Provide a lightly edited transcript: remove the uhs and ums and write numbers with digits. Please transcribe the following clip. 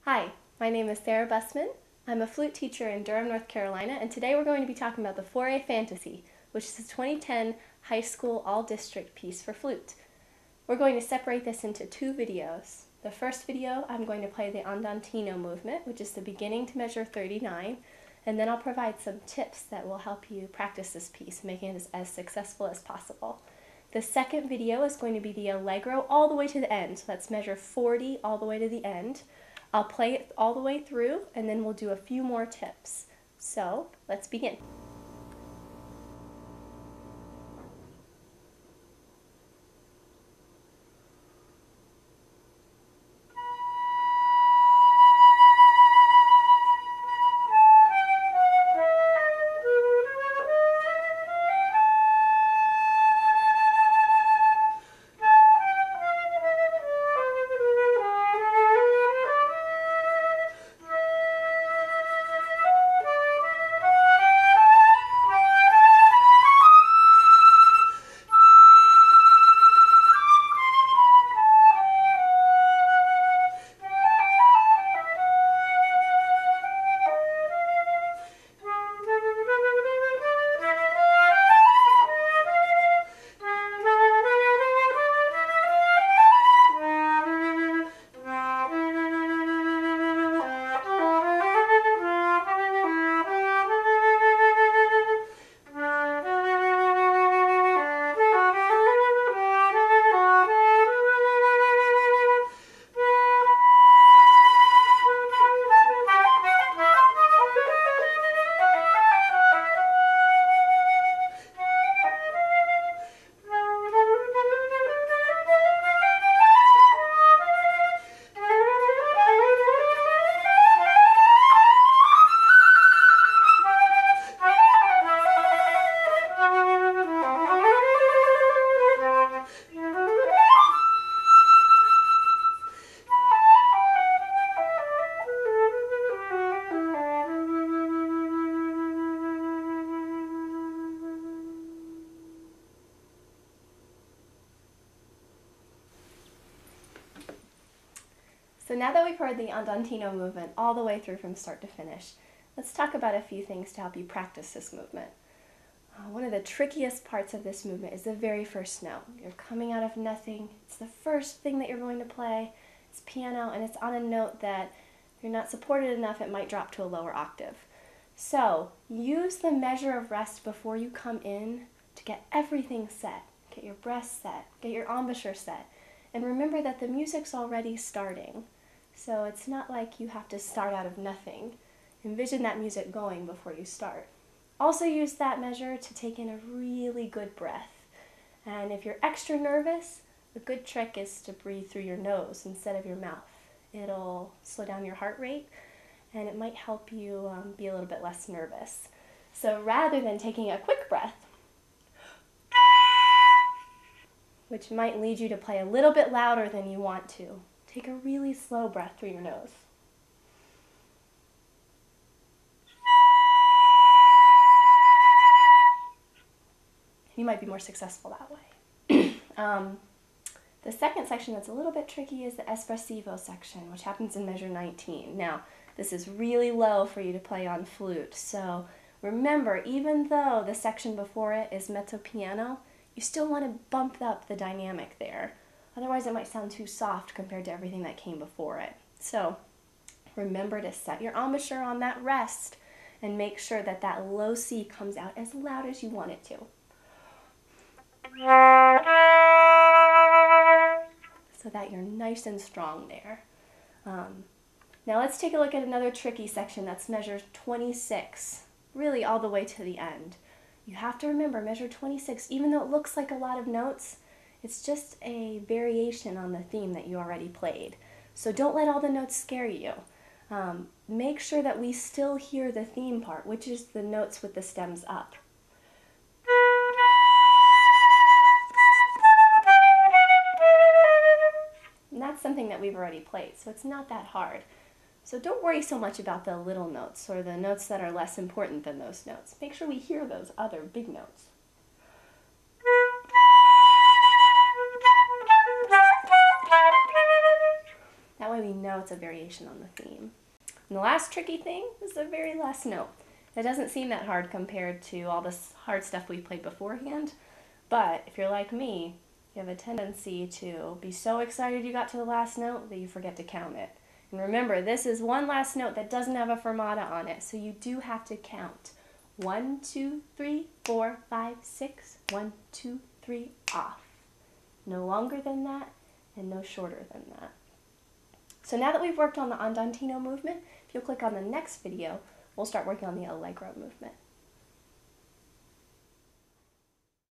Hi, my name is Sarah Bussman. I'm a flute teacher in Durham, North Carolina, and today we're going to be talking about the Fauré Fantasie, which is a 2010 high school all-district piece for flute. We're going to separate this into two videos. The first video, I'm going to play the Andantino movement, which is the beginning to measure 39, and then I'll provide some tips that will help you practice this piece, making it as successful as possible. The second video is going to be the Allegro all the way to the end, so that's measure 40 all the way to the end. I'll play it all the way through, and then we'll do a few more tips. So, let's begin. So now that we've heard the Andantino movement all the way through from start to finish, let's talk about a few things to help you practice this movement. One of the trickiest parts of this movement is the very first note. You're coming out of nothing. It's the first thing that you're going to play. It's piano, and it's on a note that if you're not supported enough, it might drop to a lower octave. So use the measure of rest before you come in to get everything set. Get your breath set, get your embouchure set, and remember that the music's already starting. So it's not like you have to start out of nothing. Envision that music going before you start. Also use that measure to take in a really good breath. And if you're extra nervous, a good trick is to breathe through your nose instead of your mouth. It'll slow down your heart rate, and it might help you be a little bit less nervous. So rather than taking a quick breath, which might lead you to play a little bit louder than you want to, take a really slow breath through your nose. You might be more successful that way. The second section that's a little bit tricky is the espressivo section, which happens in measure 19. Now, this is really low for you to play on flute, so remember, even though the section before it is mezzo piano, you still want to bump up the dynamic there. Otherwise, it might sound too soft compared to everything that came before it. So remember to set your embouchure on that rest and make sure that that low C comes out as loud as you want it to. So that you're nice and strong there. Now let's take a look at another tricky section that's measure 26, really all the way to the end. You have to remember, measure 26, even though it looks like a lot of notes, it's just a variation on the theme that you already played. So don't let all the notes scare you. Make sure that we still hear the theme part, which is the notes with the stems up. And that's something that we've already played, so it's not that hard. So don't worry so much about the little notes or the notes that are less important than those notes. Make sure we hear those other big notes. way we know it's a variation on the theme. And the last tricky thing is the very last note. It doesn't seem that hard compared to all this hard stuff we played beforehand, but if you're like me, you have a tendency to be so excited you got to the last note that you forget to count it. And remember, this is one last note that doesn't have a fermata on it, so you do have to count. 1, 2, 3, 4, 5, 6, 1, 2, 3, off. No longer than that, and no shorter than that. So now that we've worked on the Andantino movement, if you'll click on the next video, we'll start working on the Allegro movement.